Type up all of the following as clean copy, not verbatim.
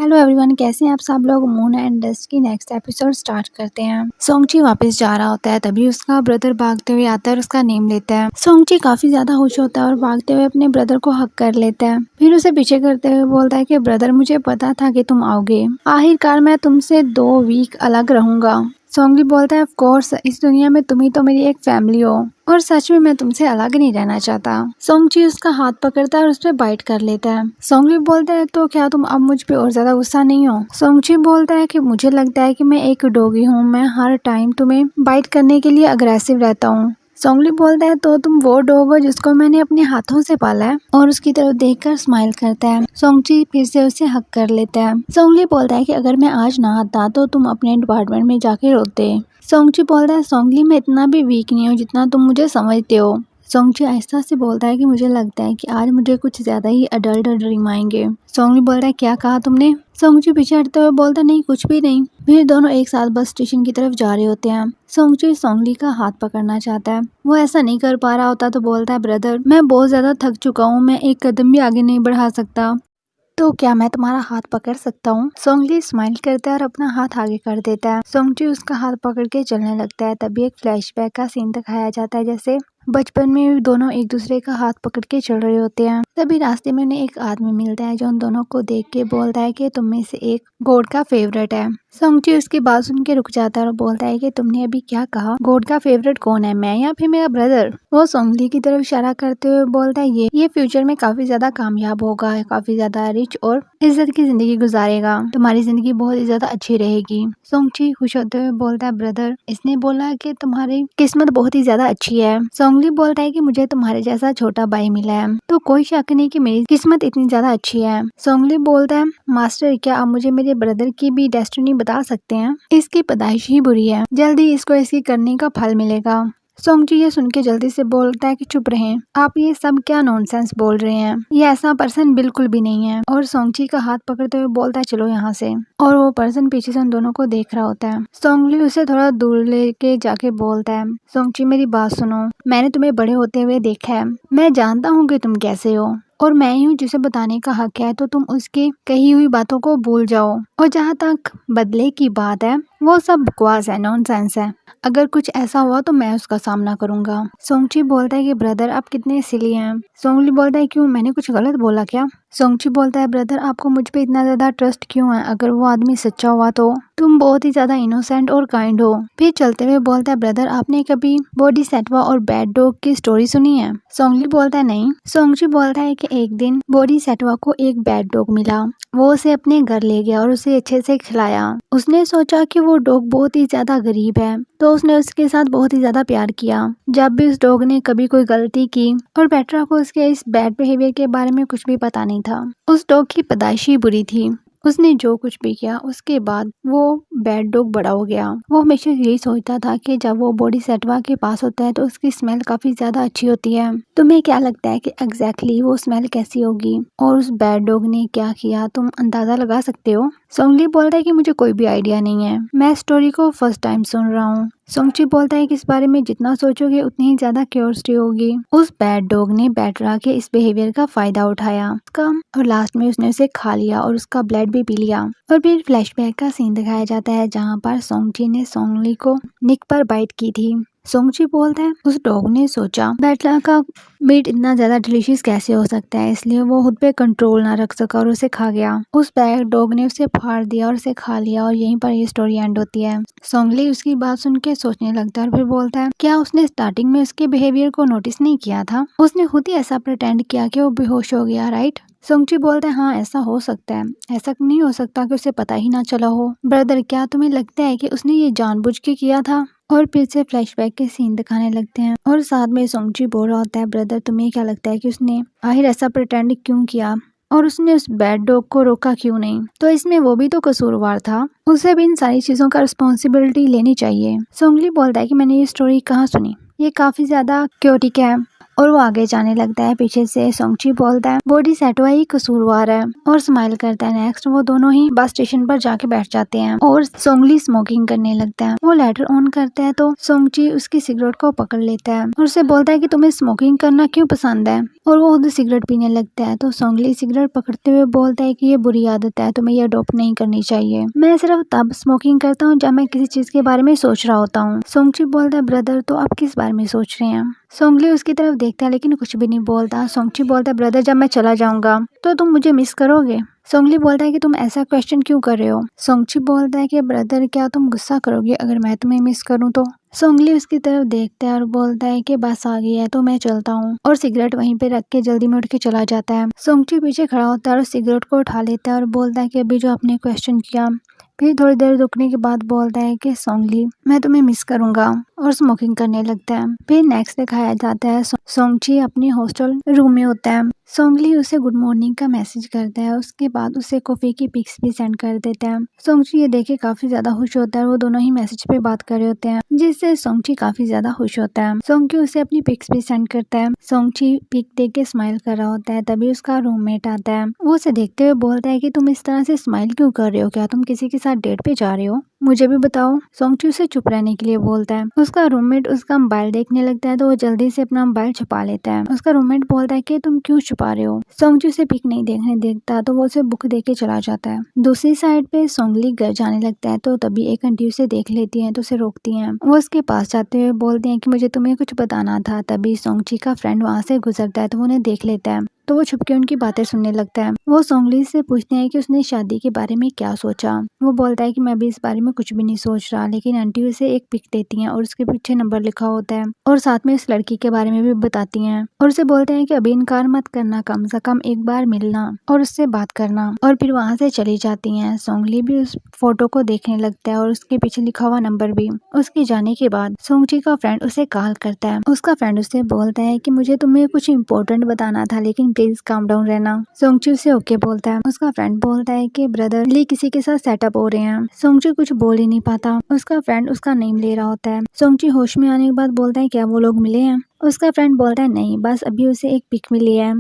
Hello everyone, कैसे हैं आप सब लोग। मून एंड डस्ट की नेक्स्ट एपिसोड स्टार्ट करते हैं। सोंगची वापस जा रहा होता है, तभी उसका ब्रदर भागते हुए आता है और उसका नेम लेता है। सोंगची काफी ज्यादा खुश होता है और भागते हुए अपने ब्रदर को हक कर लेता है। फिर उसे पीछे करते हुए बोलता है कि ब्रदर, मुझे पता था कि तुम आओगे। आखिरकार मैं तुमसे 2 वीक अलग रहूंगा। सोंगली बोलता है, ऑफ कोर्स, इस दुनिया में तुम ही तो मेरी एक फैमिली हो और सच में मैं तुमसे अलग नहीं रहना चाहता। सोंगची उसका हाथ पकड़ता है और उस पर बाइट कर लेता है। सोंगली बोलता है, तो क्या तुम अब मुझ पे और ज्यादा गुस्सा नहीं हो। सोंगची बोलता है कि मुझे लगता है कि मैं एक डॉगी हूँ, मैं हर टाइम तुम्हें बाइट करने के लिए अग्रेसिव रहता हूँ। सोंगली बोलता है, तो तुम वो डॉग हो जिसको मैंने अपने हाथों से पाला है, और उसकी तरफ देखकर स्माइल करता है। सोंगची फिर से उसे हक कर लेता है। सोंगली बोलता है कि अगर मैं आज ना आता तो तुम अपने डिपार्टमेंट में जाके रोते। सोंगची बोलता है, सोंगली, मैं इतना भी वीक नहीं हूँ जितना तुम मुझे समझते हो। सोंगची आहिस्ता से बोलता है कि मुझे लगता है कि आज मुझे कुछ ज्यादा ही अडल्ट ड्रीम आएंगे। सोंगली बोलता है, क्या कहा तुमने। सोंगची पीछे हटते हुए बोलता है, नहीं, कुछ भी नहीं। फिर दोनों एक साथ बस स्टेशन की तरफ जा रहे होते हैं। सोंगची सोंगली का हाथ पकड़ना चाहता है, वो ऐसा नहीं कर पा रहा होता तो बोलता है, ब्रदर, मैं बहुत ज्यादा थक चुका हूँ, मैं एक कदम भी आगे नहीं बढ़ा सकता, तो क्या मैं तुम्हारा हाथ पकड़ सकता हूँ। सोंगली स्माइल करता है और अपना हाथ आगे कर देता है। सोंगची उसका हाथ पकड़ के चलने लगता है। तभी एक फ्लैशबैक का सीन दिखाया जाता है, जैसे बचपन में दोनों एक दूसरे का हाथ पकड़ के चल रहे होते हैं। तभी रास्ते में उन्हें एक आदमी मिलता है जो उन दोनों को देख के बोलता है कि तुम में से एक गॉड का फेवरेट है। सोंगची उसकी बात सुन के रुक जाता है और बोलता है कि तुमने अभी क्या कहा, गॉड का फेवरेट कौन है, मैं या फिर मेरा ब्रदर। वो सोंगली की तरफ इशारा करते हुए बोलता है, ये फ्यूचर में काफी ज्यादा कामयाब होगा, काफी ज्यादा रिच और इज्जत की जिंदगी गुजारेगा, तुम्हारी जिंदगी बहुत ही ज्यादा अच्छी रहेगी। सोंगची खुश होते हुए बोलता है, ब्रदर, इसने बोला कि तुम्हारी किस्मत बहुत ही ज्यादा अच्छी है। सोंगली बोलता है कि मुझे तुम्हारे जैसा छोटा भाई मिला है, तो कोई शक नहीं कि मेरी किस्मत इतनी ज्यादा अच्छी है। सोंगली बोलता है, मास्टर, क्या आप मुझे मेरे ब्रदर की भी डेस्टिनी बता सकते हैं। इसकी पैदाइश ही बुरी है, जल्दी इसको इसकी करने का फल मिलेगा। सोंगची ये सुन के जल्दी से बोलता है कि चुप रहें, आप ये सब क्या नॉनसेंस बोल रहे हैं, ये ऐसा पर्सन बिल्कुल भी नहीं है। और सोंगची का हाथ पकड़ते हुए बोलता है, चलो यहाँ से। और वो पर्सन पीछे से उन दोनों को देख रहा होता है। सोंगली उसे थोड़ा दूर लेके जाके बोलता है, सोंगची, मेरी बात सुनो, मैंने तुम्हें बड़े होते हुए देखा है, मैं जानता हूँ कि तुम कैसे हो और मैं ही हूँ जिसे बताने का हक है, तो तुम उसकी कही हुई बातों को भूल जाओ। और जहाँ तक बदले की बात है, वो सब बकवास है, नॉनसेंस है। अगर कुछ ऐसा हुआ तो मैं उसका सामना करूंगा। सोंगची बोलता है कि ब्रदर, आप कितने सिली हैं। सोंगली बोलता है, क्यों, मैंने कुछ गलत बोला क्या। सोंगची बोलता है, ब्रदर, आपको मुझ पे इतना ज्यादा ट्रस्ट क्यों है, अगर वो आदमी सच्चा हुआ तो तुम बहुत ही ज्यादा इनोसेंट और काइंड हो। फिर चलते हुए बोलता है, ब्रदर, आपने कभी बोडिसैटवा और बैड डॉग की स्टोरी सुनी है। सोंगली बोलता है, नहीं। सोंगची बोलता है कि एक दिन बोडिसैटवा को एक बैड डॉग मिला, वो उसे अपने घर ले गया और उसे अच्छे से खिलाया। उसने सोचा कि वो डॉग बहुत ही ज्यादा गरीब है, तो उसने उसके साथ बहुत ही ज्यादा प्यार किया। जब भी उस डॉग ने कभी कोई गलती की, और पेट्रा को उसके इस बैड बिहेवियर के बारे में कुछ भी पता नहीं था। उस डॉग की पैदाइश ही बुरी थी, उसने जो कुछ भी किया उसके बाद वो बैड डॉग बड़ा हो गया। वो हमेशा यही सोचता था कि जब वो बोडिसैटवा के पास होता है तो उसकी स्मेल काफी ज्यादा अच्छी होती है। तुम्हें क्या लगता है कि एग्जैक्टली वो स्मेल कैसी होगी और उस बैड डॉग ने क्या किया, तुम अंदाजा लगा सकते हो। सोंगली बोलता है कि मुझे कोई भी आइडिया नहीं है, मैं स्टोरी को फर्स्ट टाइम सुन रहा हूँ। सोंगची बोलता है कि इस बारे में जितना सोचोगे उतनी ही ज्यादा क्यूरियोसिटी होगी। उस बैड डॉग ने पेट्रा के इस बिहेवियर का फायदा उठाया उसका, और लास्ट में उसने उसे खा लिया और उसका ब्लड भी पी लिया। और फिर फ्लैशबैक का सीन दिखाया जाता है जहाँ पर सोंगची ने सोंगली को निक पर बाइट की थी। सोंगची बोलता है, उस डॉग ने सोचा पेट्रा का मीट इतना ज्यादा डिलीशियस कैसे हो सकता है, इसलिए वो खुद पे कंट्रोल ना रख सका और उसे खा गया। उस बैड डॉग ने उसे फाड़ दिया और उसे खा लिया, और यहीं पर ये स्टोरी एंड होती है। सोंगली उसकी बात सुन के सोचने लगता है और फिर बोलता है, क्या उसने स्टार्टिंग में उसके बिहेवियर को नोटिस नहीं किया था, उसने खुद ही ऐसा प्रिटेंड किया कि वो बेहोश हो गया, राइट। सोंगची बोलता है, हाँ, ऐसा हो सकता है, ऐसा नहीं हो सकता कि उसे पता ही ना चला हो। ब्रदर, क्या तुम्हें लगता है कि उसने ये जानबूझ के किया था। और फिर से फ्लैशबैक के सीन दिखाने लगते हैं और साथ में सोंगची बोल रहा होता है, ब्रदर, तुम्हें क्या लगता है कि उसने आखिर ऐसा प्रिटेंड क्यों किया और उसने उस बैड डॉग को रोका क्यों नहीं, तो इसमें वो भी तो कसूरवार था, उसे भी इन सारी चीजों का रिस्पॉन्सिबिलिटी लेनी चाहिए। सोंगली बोलता है कि मैंने ये स्टोरी कहाँ सुनी, ये काफी ज्यादा क्योटिक है और वो आगे जाने लगता है। पीछे से सोंगची बोलता है बॉडी सेट हुआ ही कसूरवार है और स्माइल करता है। नेक्स्ट वो दोनों ही बस स्टेशन पर जाके बैठ जाते हैं और सोंगली स्मोकिंग करने लगता है। वो लाइटर ऑन करता है तो सोंगची उसकी सिगरेट को पकड़ लेता है और उससे बोलता है कि तुम्हें स्मोकिंग करना क्यों पसंद है, और वो खुद सिगरेट पीने लगता है। तो सोंगली सिगरेट पकड़ते हुए बोलता है कि ये बुरी आदत है, तुम्हें ये अडॉप्ट नहीं करनी चाहिए। मैं सिर्फ तब स्मोकिंग करता हूँ जब मैं किसी चीज के बारे में सोच रहा होता हूँ। सोंगची बोलता है ब्रदर तो आप किस बारे में सोच रहे हैं। सोंगली उसकी तरफ देखता है लेकिन कुछ भी नहीं बोलता। सोंगची बोलता है ब्रदर जब मैं चला जाऊंगा तो तुम मुझे मिस करोगे। सोंगली बोलता है कि तुम ऐसा क्वेश्चन क्यों कर रहे हो। सोंगची बोलता है कि ब्रदर क्या तुम गुस्सा करोगे अगर मैं तुम्हें मिस करूं तो। सोंगली उसकी तरफ देखता है और बोलता है कि बस आ गई है तो मैं चलता हूँ, और सिगरेट वहीं पे रख के जल्दी में उठ के चला जाता है। सोंगची पीछे खड़ा होता है और सिगरेट को उठा लेता है और बोलता है कि अभी जो आपने क्वेश्चन किया। फिर थोड़ी देर रुकने के बाद बोलता है कि सोंगली मैं तुम्हें मिस करूंगा, और स्मोकिंग करने लगता है। फिर नेक्स्ट दिखाया जाता है सोंगची अपने हॉस्टल रूम में होता है। सोंगली उसे गुड मॉर्निंग का मैसेज करता है, उसके बाद उसे कॉफी की पिक्स भी सेंड कर देता है। सोंगची ये देखे काफी ज्यादा खुश होता है। वो दोनों ही मैसेज पे बात कर रहे होते हैं जिससे सोंगची काफी ज्यादा खुश होता है। सोंगची उसे अपनी पिक्स भी सेंड करता है। सोंगची पिक देख के स्माइल कर रहा होता है, तभी उसका रूममेट आता है। वो उसे देखते हुए बोलता है कि तुम इस तरह से स्माइल क्यों कर रहे हो, क्या तुम किसी के साथ डेट पे जा रहे हो, मुझे भी बताओ। सोंगची उसे चुप रहने के लिए बोलता है। उसका रूममेट उसका मोबाइल देखने लगता है तो वो जल्दी से अपना मोबाइल छुपा लेता है। उसका रूममेट बोलता है कि तुम क्यों छुपा रहे हो। सोंगची उसे पिक नहीं देखने देता तो वो उसे बुक दे के चला जाता है। दूसरी साइड पे सोंगली घर जाने लगता है तो तभी एक आंटी उसे देख लेती है तो उसे रोकती हैं। वो उसके पास जाते हुए बोलते हैं कि मुझे तुम्हें कुछ बताना था। तभी सोंगची का फ्रेंड वहाँ से गुजरता है तो वो उन्हें देख लेता है तो वो छुपके उनकी बातें सुनने लगता है। वो सोंगली से पूछते हैं कि उसने शादी के बारे में क्या सोचा। वो बोलता है कि मैं भी इस बारे में कुछ भी नहीं सोच रहा, लेकिन आंटी उसे एक पिक देती हैं और उसके पीछे नंबर लिखा होता है और साथ में इस लड़की के बारे में भी बताती हैं और उसे बोलते हैं कि अभी इनकार मत करना, कम से कम एक बार मिलना और उससे बात करना, और फिर वहाँ से चली जाती हैं। सोंगली भी उस फोटो को देखने लगता है और उसके पीछे लिखा हुआ नंबर भी। उसके जाने के बाद सोंगची का फ्रेंड उसे कॉल करता है। उसका फ्रेंड उसे बोलता है कि मुझे तुम्हें कुछ इम्पोर्टेंट बताना था, लेकिन प्लीज काम डाउन रहना। सोंगची उसे ओके बोलता है। उसका फ्रेंड बोलता है कि ब्रदर ली किसी के साथ सेटअप हो रहे हैं। सोंगची कुछ बोल ही नहीं पाता। उसका फ्रेंड उसका नेम ले रहा होता है। सोंगची होश में आने के बाद बोलता है क्या वो लोग मिले हैं। उसका फ्रेंड बोलता है नहीं, बस अभी उसे एक पिक मिली है।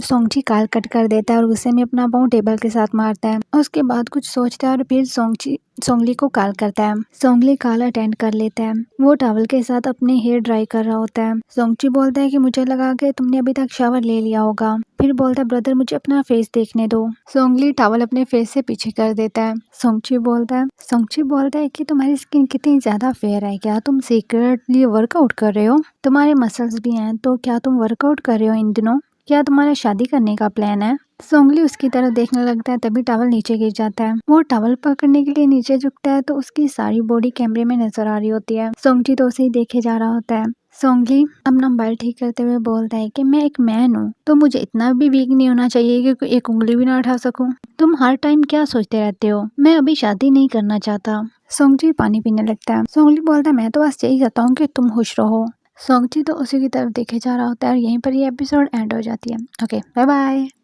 सोंगची कॉल कट कर देता है और गुस्से में अपना पाँव टेबल के साथ मारता है। उसके बाद कुछ सोचता है और फिर सोंगली को कॉल करता है। सोंगली कॉल अटेंड कर लेता है। वो टॉवल के साथ अपने हेयर ड्राई कर रहा होता है। सोंगची बोलता है कि मुझे लगा कि तुमने अभी तक शावर ले लिया होगा। फिर बोलता है ब्रदर मुझे अपना फेस देखने दो। सोंगली टॉवल अपने फेस से पीछे कर देता है। सोंगची बोलता है कि तुम्हारी स्किन कितनी ज्यादा फेयर है, क्या तुम सीक्रेटली वर्कआउट कर रहे हो, तुम्हारे मसल्स भी हैं, तो क्या तुम वर्कआउट कर रहे हो इन दिनों, क्या तुम्हारा शादी करने का प्लान है। सोंगली उसकी तरफ देखने लगता है तभी टॉवल नीचे गिर जाता है। वो टॉवल पकड़ने के लिए नीचे झुकता है तो उसकी सारी बॉडी कैमरे में नजर आ रही होती है। सोंगची तो उसे ही देखे जा रहा होता है। सोंगली अपना मोबाइल ठीक करते हुए बोलता है कि मैं एक मैन हूँ तो मुझे इतना भी वीक नहीं होना चाहिए कि एक उंगली भी ना उठा सकूं। तुम हर टाइम क्या सोचते रहते हो, मैं अभी शादी नहीं करना चाहता। सोंगची पानी पीने लगता है। सोंगली बोलता है मैं तो बस यही चाहता हूँ कि तुम खुश रहो। सोंगची तो उसी की तरफ देखे जा रहा होता है और यहीं पर ये एपिसोड एंड हो जाती है। Okay, bye bye.